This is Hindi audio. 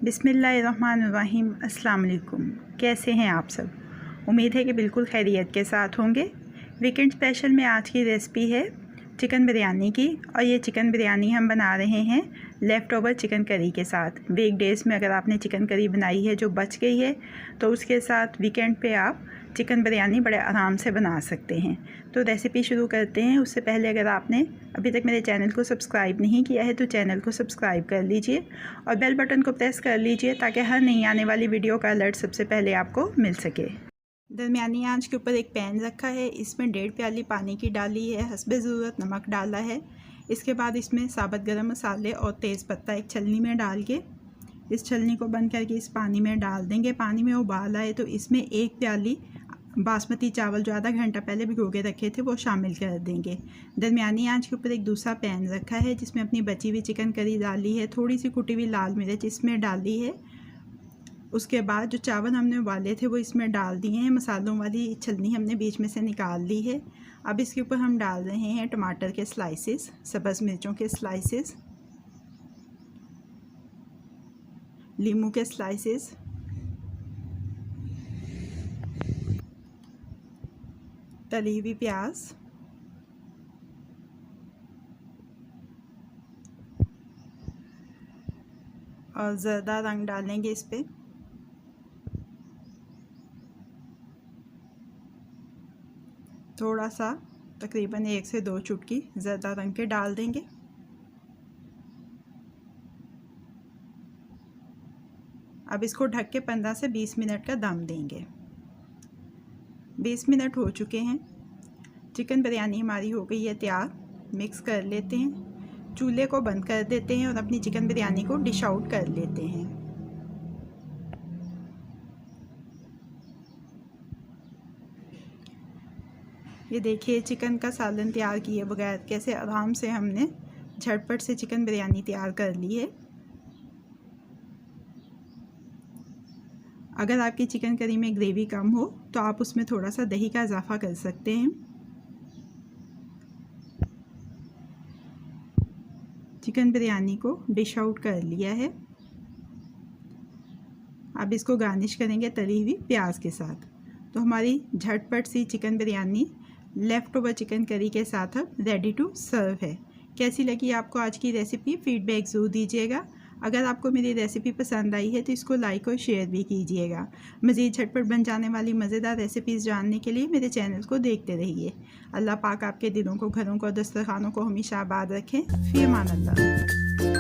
बिस्मिल्लाहिर्रहमानिर्रहीम। अस्सलाम वालेकुम। कैसे हैं आप सब? उम्मीद है कि बिल्कुल खैरियत के साथ होंगे। वीकेंड स्पेशल में आज की रेसिपी है चिकन बिरयानी की, और ये चिकन बिरयानी हम बना रहे हैं लेफ़्ट ओवर चिकन करी के साथ। वीक डेज़ में अगर आपने चिकन करी बनाई है जो बच गई है, तो उसके साथ वीकेंड पे आप चिकन बिरयानी बड़े आराम से बना सकते हैं। तो रेसिपी शुरू करते हैं। उससे पहले अगर आपने अभी तक मेरे चैनल को सब्सक्राइब नहीं किया है तो चैनल को सब्सक्राइब कर लीजिए और बेल बटन को प्रेस कर लीजिए ताकि हर नई आने वाली वीडियो का अलर्ट सबसे पहले आपको मिल सके। दरमियानी आंच के ऊपर एक पैन रखा है, इसमें 1.5 प्याली पानी की डाली है, हस्बे ज़रूरत नमक डाला है। इसके बाद इसमें साबुत गरम मसाले और तेज़पत्ता एक छलनी में डाल के इस छलनी को बंद करके इस पानी में डाल देंगे। पानी में उबाल आए तो इसमें 1 प्याली बासमती चावल जो आधा घंटा पहले भिगो के रखे थे वो शामिल कर देंगे। दरमियानी आंच के ऊपर एक दूसरा पैन रखा है जिसमें अपनी बची हुई चिकन करी डाली है, थोड़ी सी कुटी हुई लाल मिर्च इसमें डाली है। उसके बाद जो चावल हमने उबाले थे वो इसमें डाल दिए हैं। मसालों वाली छलनी हमने बीच में से निकाल ली है। अब इसके ऊपर हम डाल रहे हैं टमाटर के स्लाइसेस, सब्ज़ मिर्चों के स्लाइसेस, लीमू के स्लाइसेस, तली हुई प्याज, और ज़र्दा रंग डालेंगे इस पे। थोड़ा सा तकरीबन 1 से 2 चुटकी ज़र्दा रंग के डाल देंगे। अब इसको ढक के 15 से 20 मिनट का दम देंगे। 20 मिनट हो चुके हैं। चिकन बिरयानी हमारी हो गई है तैयार। मिक्स कर लेते हैं, चूल्हे को बंद कर देते हैं और अपनी चिकन बिरयानी को डिश आउट कर लेते हैं। ये देखिए चिकन का सालन तैयार किए बगैर कैसे आराम से हमने झटपट से चिकन बिरयानी तैयार कर ली है। अगर आपकी चिकन करी में ग्रेवी कम हो तो आप उसमें थोड़ा सा दही का इजाफा कर सकते हैं। चिकन बिरयानी को डिश आउट कर लिया है। अब इसको गार्निश करेंगे तली हुई प्याज के साथ। तो हमारी झटपट सी chicken biryani leftover chicken curry के साथ अब रेडी टू सर्व है। कैसी लगी आपको आज की रेसिपी? फीडबैक ज़रूर दीजिएगा। अगर आपको मेरी रेसिपी पसंद आई है तो इसको लाइक और शेयर भी कीजिएगा। मज़ीद झटपट बन जाने वाली मज़ेदार रेसिपीज़ जानने के लिए मेरे चैनल को देखते रहिए। अल्लाह पाक आपके दिलों को, घरों को और दस्तरखानों को हमेशा आबाद रखें। फ़ी अमान अल्लाह।